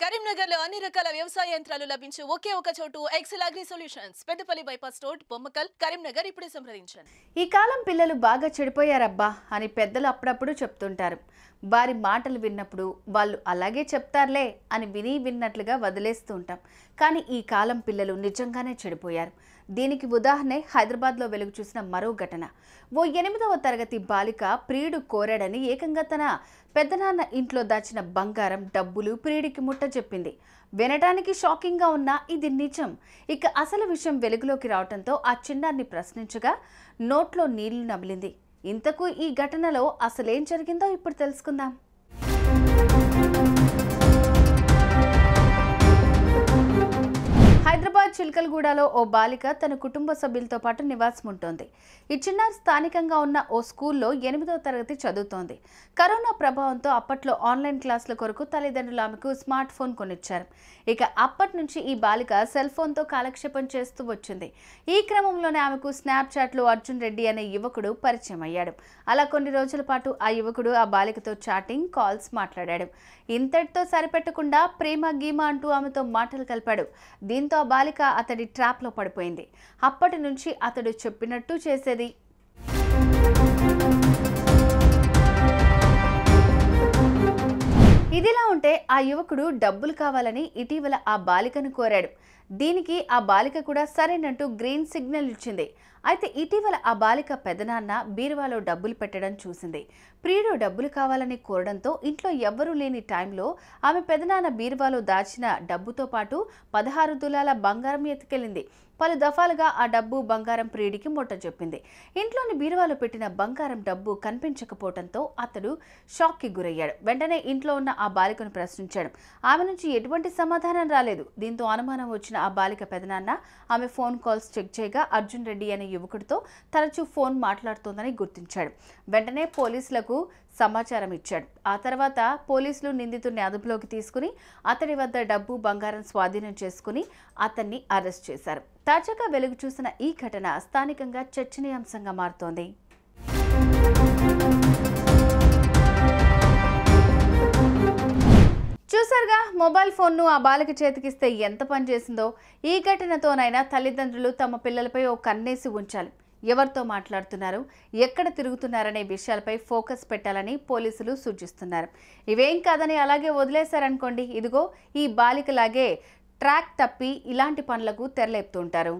కరీంనగర్లో అన్ని రకాల వ్యవసాయ యంత్రాలు లభించే ఒకే ఒక చోటు Excel agri solutions Peddapalli bypass road Bommakal Karimnagar ఇప్పుడే సంప్రదించండి. ఈ కాలం పిల్లలు బాగా చెడిపోయారబ్బా అని పెద్దలు అప్పుడప్పుడు చెప్తుంటారు. వారి మాటలు విన్నప్పుడు వాళ్ళు అలాగే చెప్తారులే అని విన్నట్లుగా వదిలేస్తూ ఉంటాం. కానీ ఈ కాలం పిల్లలు నిజంగానే చెడిపోయారు. దీనికి ఉదాహరణే హైదరాబాద్లో వెలుగు చూసిన మరో ఘటన. ఓ 8వ తరగతి బాలిక ప్రియుడు కోరాడని ఏకంగా తన పెద్దనాన్న ఇంట్లో దాచిన బంగారం డబ్బులు ప్రియుడికి ముట్ట చెప్పింది. వినటానికి షాకింగ్గా ఉన్నా ఇది నిజం. ఇక అసలు విషయం వెలుగులోకి రావడంతో ఆ చిన్నారిని ప్రశ్నించగా నోట్లో నీళ్లు నమిలింది. ఇంతకు ఈ ఘటనలో అసలేం జరిగిందో ఇప్పుడు తెలుసుకుందాం. హైదరాబాద్ చిల్కల్గూడలో ఓ బాలిక తన కుటుంబ సభ్యులతో పాటు నివాసం ఉంటోంది. ఈ చిన్నారి స్థానికంగా ఉన్న ఓ స్కూల్లో 8వ తరగతి చదువుతోంది. కరోనా ప్రభావంతో అప్పట్లో ఆన్లైన్ క్లాసుల కొరకు తల్లిదండ్రులు ఆమెకు స్మార్ట్ ఫోన్ కొనిచ్చారు. ఇక అప్పటి నుంచి ఈ బాలిక సెల్ ఫోన్తో కాలక్షేపం చేస్తూ వచ్చింది. ఈ క్రమంలోనే ఆమెకు స్నాప్చాట్లో అర్జున్ రెడ్డి అనే యువకుడు పరిచయం అయ్యాడు. అలా కొన్ని రోజుల పాటు ఆ యువకుడు ఆ బాలికతో చాటింగ్, కాల్స్ మాట్లాడాడు. ఇంతటితో సరిపెట్టకుండా ప్రేమ గీమ అంటూ ఆమెతో మాటలు కలిపాడు. దీంతో ఆ బాలిక అతడి ట్రాప్లో పడిపోయింది. అప్పటి నుంచి అతడు చెప్పినట్టు చేసేది. ఇదిలా ఉంటే ఆ యువకుడు డబ్బులు కావాలని ఇటీవల ఆ బాలికను కోరాడు. దీనికి ఆ బాలిక కూడా సరేనంటూ గ్రీన్ సిగ్నల్ ఇచ్చింది. అయితే ఇటీవల ఆ బాలిక పెదనాన్న బీరువాలో డబ్బులు పెట్టడం చూసింది. ప్రియుడు డబ్బులు కావాలని కోరడంతో ఇంట్లో ఎవ్వరూ లేని టైంలో ఆమె పెదనాన్న బీరువాలో దాచిన డబ్బుతో పాటు 16 తులాల బంగారం ఎత్తుకెళ్ళింది. పలు దఫాలుగా ఆ డబ్బు బంగారం ప్రియుడికి ముట్ట చెప్పింది. ఇంట్లోని బీరువాలో పెట్టిన బంగారం డబ్బు కనిపించకపోవడంతో అతడు షాక్కి గురయ్యాడు. వెంటనే ఇంట్లో ఉన్న ఆ బాలికను ప్రశ్నించాడు. ఆమె నుంచి ఎటువంటి సమాధానం రాలేదు. దీంతో అనుమానం వచ్చిన ఆ బాలిక పెదనాన్న ఆమె ఫోన్ కాల్స్ చెక్ చేయగా అర్జున్ రెడ్డి అనే యువకుడితో తరచూ ఫోన్ మాట్లాడుతోందని గుర్తించాడు. వెంటనే పోలీసులకు సమాచారం ఇచ్చాడు. ఆ తర్వాత పోలీసులు నిందితుడిని అదుపులోకి తీసుకుని అతడి వద్ద డబ్బు బంగారం స్వాధీనం చేసుకుని అతన్ని అరెస్ట్ చేశారు. తాజాగా వెలుగు చూసిన ఈ ఘటన స్థానికంగా చర్చనీయాంశంగా మారుతోంది. చూసారుగా, మొబైల్ ఫోన్ను ఆ బాలిక చేతికిస్తే ఎంత పనిచేసిందో. ఈ ఘటనతోనైనా తల్లిదండ్రులు తమ పిల్లలపై ఓ కన్నేసి ఉంచాలి. ఎవరితో మాట్లాడుతున్నారు, ఎక్కడ తిరుగుతున్నారనే విషయాలపై ఫోకస్ పెట్టాలని పోలీసులు సూచిస్తున్నారు. ఇవేం కాదని అలాగే వదిలేశారనుకోండి, ఇదిగో ఈ బాలికలాగే ట్రాక్ తప్పి ఇలాంటి పనులకు తెరలేపుతుంటారు.